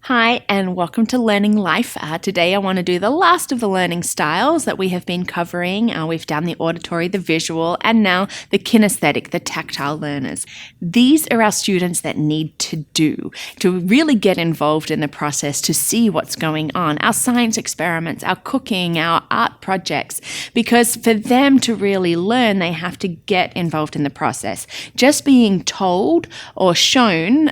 Hi, and welcome to Learning Life. Today I want to do the last of the learning styles that we have been covering. We've done the auditory, the visual, and now the kinesthetic, the tactile learners. These are our students that need to do, to really get involved in the process, to see what's going on, our science experiments, our cooking, our art projects, because for them to really learn, they have to get involved in the process. Just being told or shown,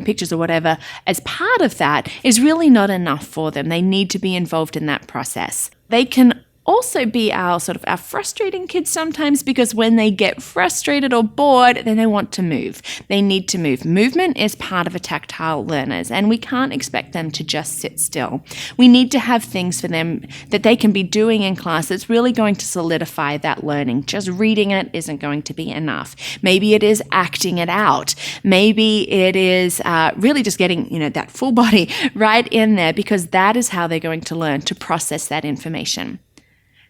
pictures or whatever, as part of that is really not enough for them. They need to be involved in that process. They can also be our frustrating kids sometimes, because when they get frustrated or bored, then they want to move. They need to move. Movement is part of a tactile learners, and we can't expect them to just sit still. We need to have things for them that they can be doing in class that's really going to solidify that learning. Just reading it isn't going to be enough. Maybe it is acting it out. Maybe it is really just getting, that full body right in there, because that is how they're going to learn to process that information.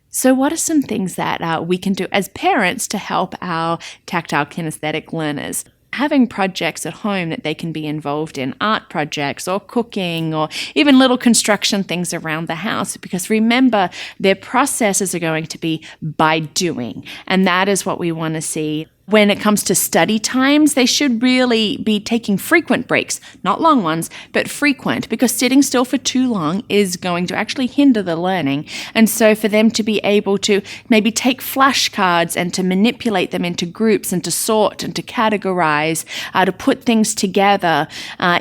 So what are some things that we can do as parents to help our tactile kinesthetic learners? Having projects at home that they can be involved in, art projects or cooking or even little construction things around the house, because remember, their processes are going to be by doing, and that is what we want to see. When it comes to study times, they should really be taking frequent breaks, not long ones, but frequent, because sitting still for too long is going to actually hinder the learning. And so for them to be able to maybe take flashcards and to manipulate them into groups and to sort and to categorize, to put things together,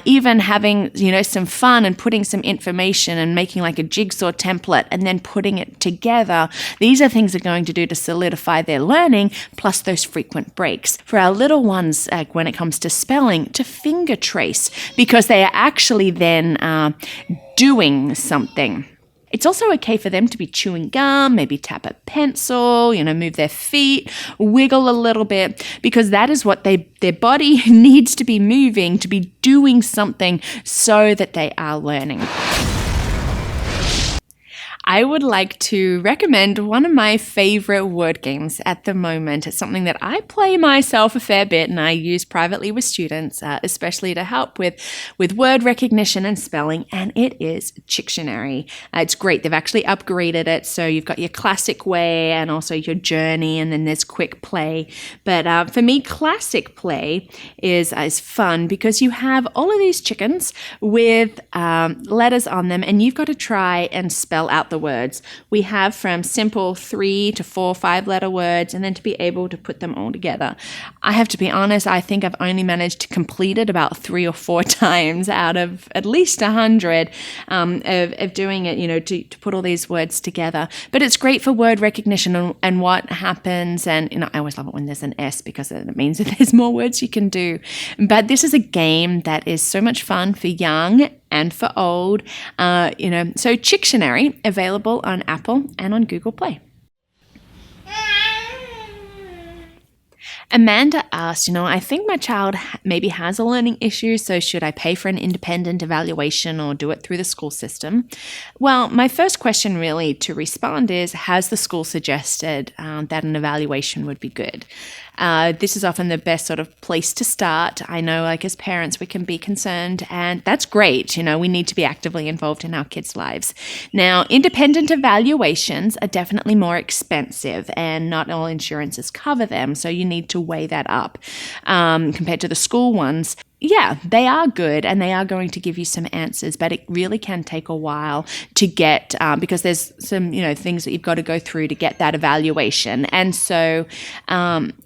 even having, some fun and putting some information and making like a jigsaw template and then putting it together. These are things they're going to do to solidify their learning, plus those frequent breaks. For our little ones, like when it comes to spelling, to finger trace, because they are actually then doing something. It's also okay for them to be chewing gum, maybe tap a pencil, move their feet, wiggle a little bit, because that is what their body needs to be moving, to be doing something so that they are learning. I would like to recommend one of my favorite word games at the moment. It's something that I play myself a fair bit and I use privately with students, especially to help with word recognition and spelling, and it is Chicktionary. It's great. They've actually upgraded it, so you've got your classic way and also your journey, and then there's quick play. But for me, classic play is fun because you have all of these chickens with letters on them, and you've got to try and spell out the words. We have from simple 3 to 4, 5-letter words, and then to be able to put them all together. I have to be honest, I think I've only managed to complete it about 3 or 4 times out of at least 100 of doing it, to put all these words together. But it's great for word recognition and what happens. And, I always love it when there's an S, because it means that there's more words you can do. But this is a game that is so much fun for young and for old, so Chicktionary, available on Apple and on Google Play. Amanda asked, I think my child maybe has a learning issue, so should I pay for an independent evaluation or do it through the school system? Well, my first question really to respond is, has the school suggested that an evaluation would be good? This is often the best sort of place to start. I know, as parents, we can be concerned, and that's great. We need to be actively involved in our kids' lives. Now, independent evaluations are definitely more expensive, and not all insurances cover them, so you need to weigh that up compared to the school ones. Yeah, they are good and they are going to give you some answers, but it really can take a while to get, because there's some, things that you've got to go through to get that evaluation. And so,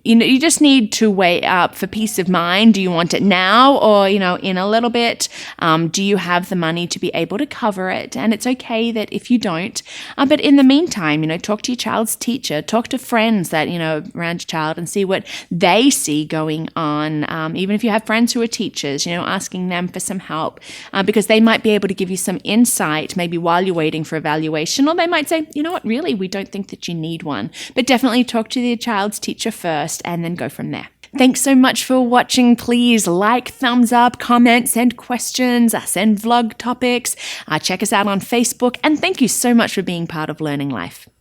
you just need to weigh up for peace of mind. Do you want it now or, in a little bit? Do you have the money to be able to cover it? And it's okay that if you don't, but in the meantime, talk to your child's teacher, talk to friends that, around your child and see what they see going on. Even if you have friends who are teachers, asking them for some help, because they might be able to give you some insight maybe while you're waiting for evaluation, or they might say, really, we don't think that you need one. But definitely talk to your child's teacher first and then go from there. Thanks so much for watching. Please like, thumbs up, comment, send questions, send vlog topics, check us out on Facebook, and thank you so much for being part of Learning Life.